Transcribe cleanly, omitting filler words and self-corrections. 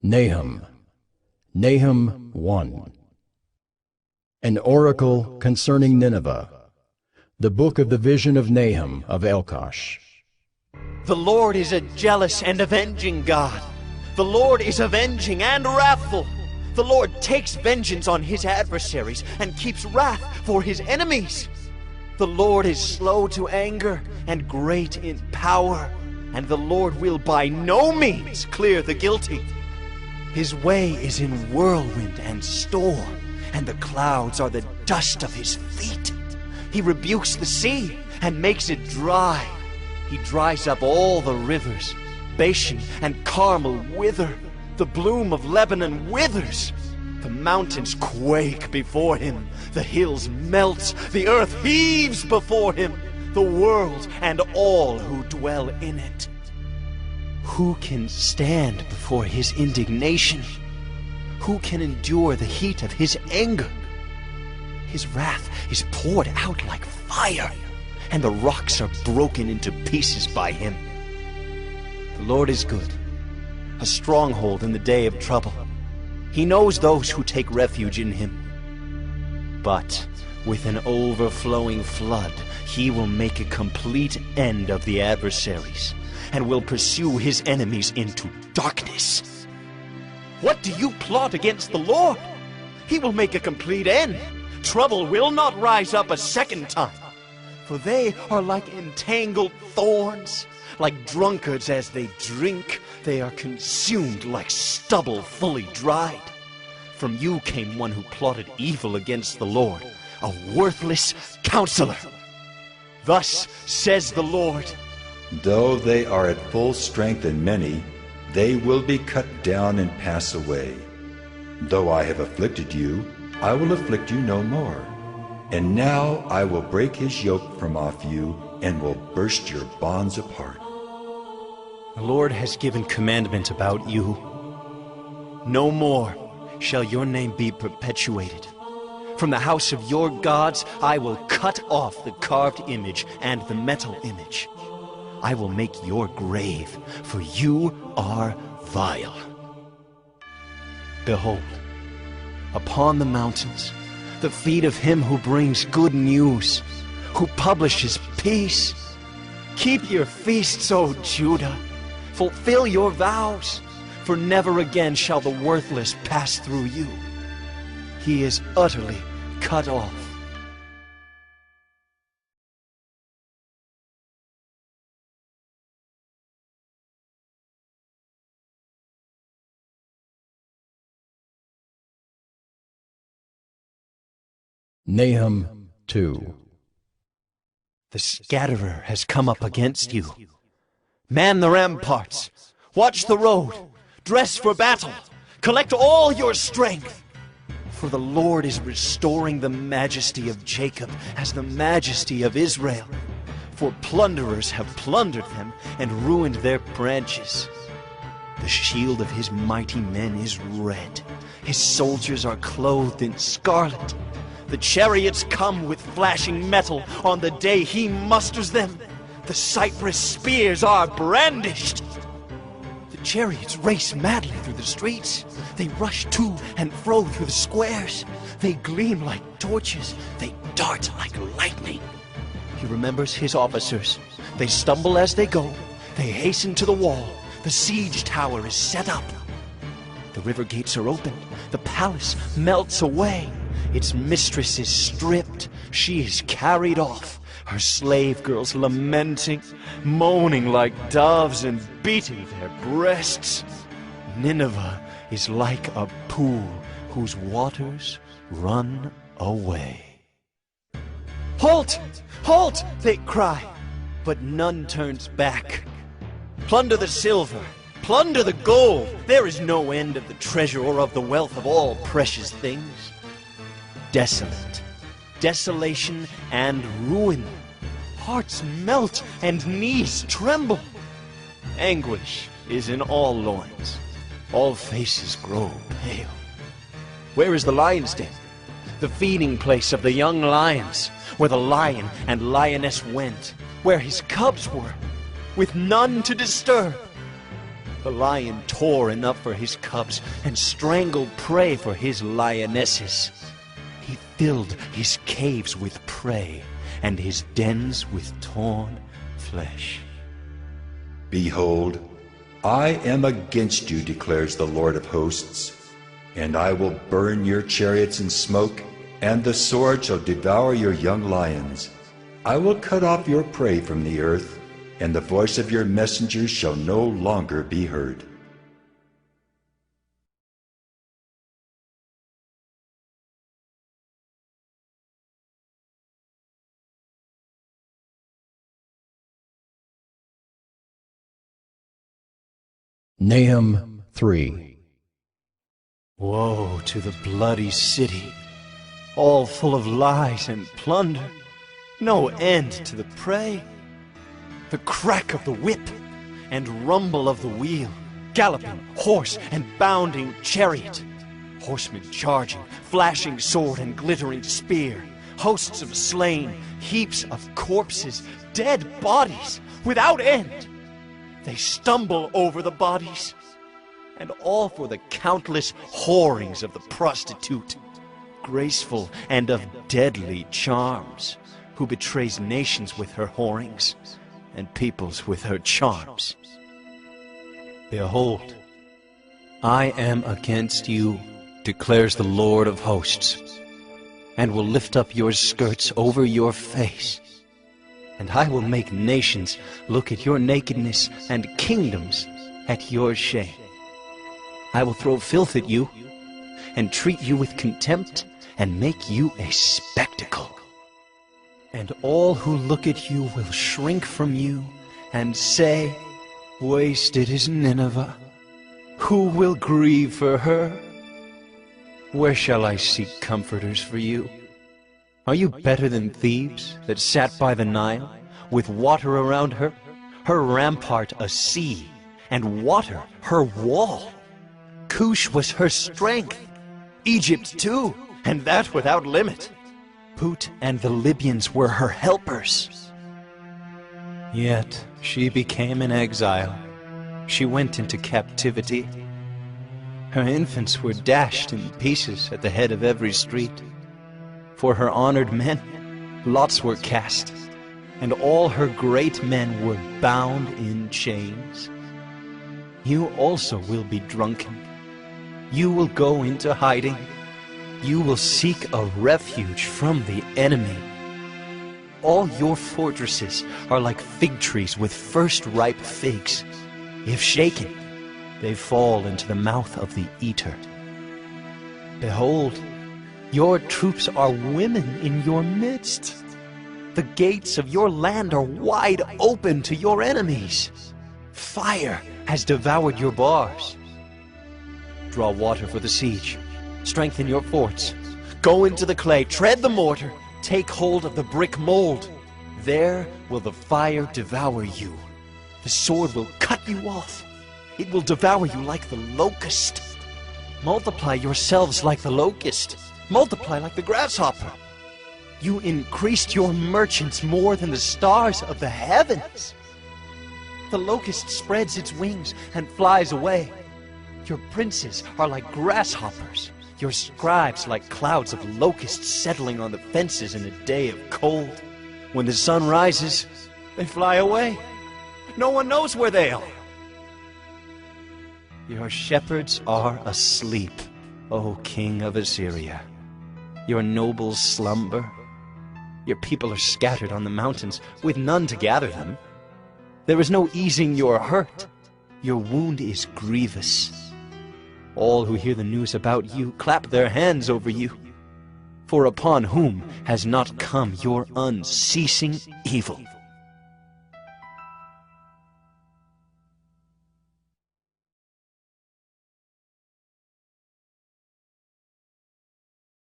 Nahum. Nahum 1. An oracle concerning Nineveh. The book of the vision of Nahum of Elkosh. The Lord is a jealous and avenging God. The Lord is avenging and wrathful. The Lord takes vengeance on his adversaries and keeps wrath for his enemies. The Lord is slow to anger and great in power, and the Lord will by no means clear the guilty. His way is in whirlwind and storm, and the clouds are the dust of his feet. He rebukes the sea and makes it dry. He dries up all the rivers. Bashan and Carmel wither. The bloom of Lebanon withers. The mountains quake before him. The hills melt. The earth heaves before him. The world and all who dwell in it. Who can stand before his indignation? Who can endure the heat of his anger? His wrath is poured out like fire, and the rocks are broken into pieces by him. The Lord is good, a stronghold in the day of trouble. He knows those who take refuge in him. But with an overflowing flood, he will make a complete end of the adversaries, and will pursue his enemies into darkness. What do you plot against the Lord? He will make a complete end. Trouble will not rise up a second time. For they are like entangled thorns. Like drunkards as they drink, they are consumed like stubble fully dried. From you came one who plotted evil against the Lord, a worthless counselor. Thus says the Lord, though they are at full strength and many, they will be cut down and pass away. Though I have afflicted you, I will afflict you no more. And now I will break his yoke from off you and will burst your bonds apart. The Lord has given commandment about you. No more shall your name be perpetuated. From the house of your gods I will cut off the carved image and the metal image. I will make your grave, for you are vile. Behold, upon the mountains, the feet of him who brings good news, who publishes peace. Keep your feasts, O Judah. Fulfill your vows, for never again shall the worthless pass through you. He is utterly cut off. Nahum 2. The scatterer has come up against you. Man the ramparts, watch the road, dress for battle, collect all your strength. For the Lord is restoring the majesty of Jacob as the majesty of Israel. For plunderers have plundered them and ruined their branches. The shield of his mighty men is red. His soldiers are clothed in scarlet. The chariots come with flashing metal on the day he musters them. The cypress spears are brandished. The chariots race madly through the streets. They rush to and fro through the squares. They gleam like torches. They dart like lightning. He remembers his officers. They stumble as they go. They hasten to the wall. The siege tower is set up. The river gates are opened. The palace melts away. Its mistress is stripped. She is carried off. Her slave girls lamenting, moaning like doves and beating their breasts. Nineveh is like a pool whose waters run away. Halt! Halt! They cry, but none turns back. Plunder the silver, plunder the gold. There is no end of the treasure or of the wealth of all precious things. Desolate, desolation and ruin. Hearts melt and knees tremble. Anguish is in all loins. All faces grow pale. Where is the lion's den? The feeding place of the young lions, where the lion and lioness went, where his cubs were, with none to disturb. The lion tore enough for his cubs and strangled prey for his lionesses. He filled his caves with prey and his dens with torn flesh. Behold, I am against you, declares the Lord of hosts, and I will burn your chariots in smoke, and the sword shall devour your young lions. I will cut off your prey from the earth, and the voice of your messengers shall no longer be heard. Nahum 3. Woe to the bloody city, all full of lies and plunder, no end to the prey. The crack of the whip and rumble of the wheel, galloping horse and bounding chariot, horsemen charging, flashing sword and glittering spear, hosts of slain, heaps of corpses, dead bodies without end. They stumble over the bodies, and all for the countless whorings of the prostitute, graceful and of deadly charms, who betrays nations with her whorings, and peoples with her charms. Behold, I am against you, declares the Lord of hosts, and will lift up your skirts over your face. And I will make nations look at your nakedness and kingdoms at your shame. I will throw filth at you and treat you with contempt and make you a spectacle. And all who look at you will shrink from you and say, wasted is Nineveh. Who will grieve for her? Where shall I seek comforters for you? Are you better than Thebes, that sat by the Nile, with water around her, her rampart a sea, and water her wall? Cush was her strength, Egypt too, and that without limit. Put and the Libyans were her helpers. Yet she became an exile. She went into captivity. Her infants were dashed in pieces at the head of every street. For her honored men, lots were cast, and all her great men were bound in chains. You also will be drunken. You will go into hiding. You will seek a refuge from the enemy. All your fortresses are like fig trees with first ripe figs. If shaken, they fall into the mouth of the eater. Behold, your troops are women in your midst. The gates of your land are wide open to your enemies. Fire has devoured your bars. Draw water for the siege. Strengthen your forts. Go into the clay, tread the mortar, take hold of the brick mold. There will the fire devour you. The sword will cut you off. It will devour you like the locust. Multiply yourselves like the locust. Multiply like the grasshopper. You increased your merchants more than the stars of the heavens. The locust spreads its wings and flies away. Your princes are like grasshoppers. Your scribes like clouds of locusts settling on the fences in a day of cold. When the sun rises, they fly away. No one knows where they are. Your shepherds are asleep, O king of Assyria. Your nobles slumber. Your people are scattered on the mountains, with none to gather them. There is no easing your hurt. Your wound is grievous. All who hear the news about you clap their hands over you. For upon whom has not come your unceasing evil?